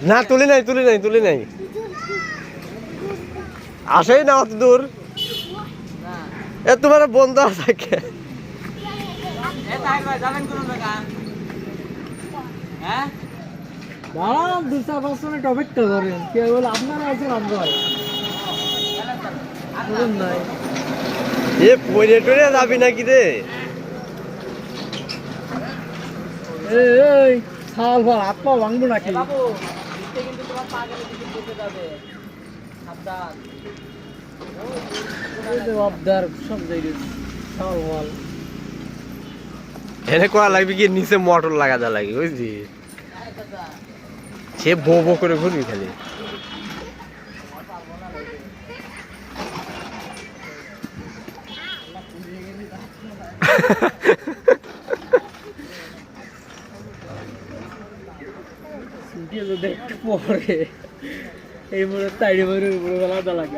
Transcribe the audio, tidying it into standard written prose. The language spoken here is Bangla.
না তুলি নাই আসেই না অত দূর এ তোমার বন্ধ থাকে দাঁড়ান 2-4-5 মিনিট অপেক্ষা করেন কে বলে আপনারা আছেন আমরা নাই এ পড়ে টরে যাবি নাকি রে এই ছাল ভাল হাত পা ভাঙবো নাকি বাবু কিন্তু তোমার পা গেলে কিছু করতে যাবে সাবধান আবদার সব জায়গায় ছাল ভাল এনে করা লাগবে কি নিচে মোটর লাগাতে লাগে বুঝলি সে বো করে ঘুরবি খালি পরে এই মুহূর্তে তাইড়ে বেলা লাগে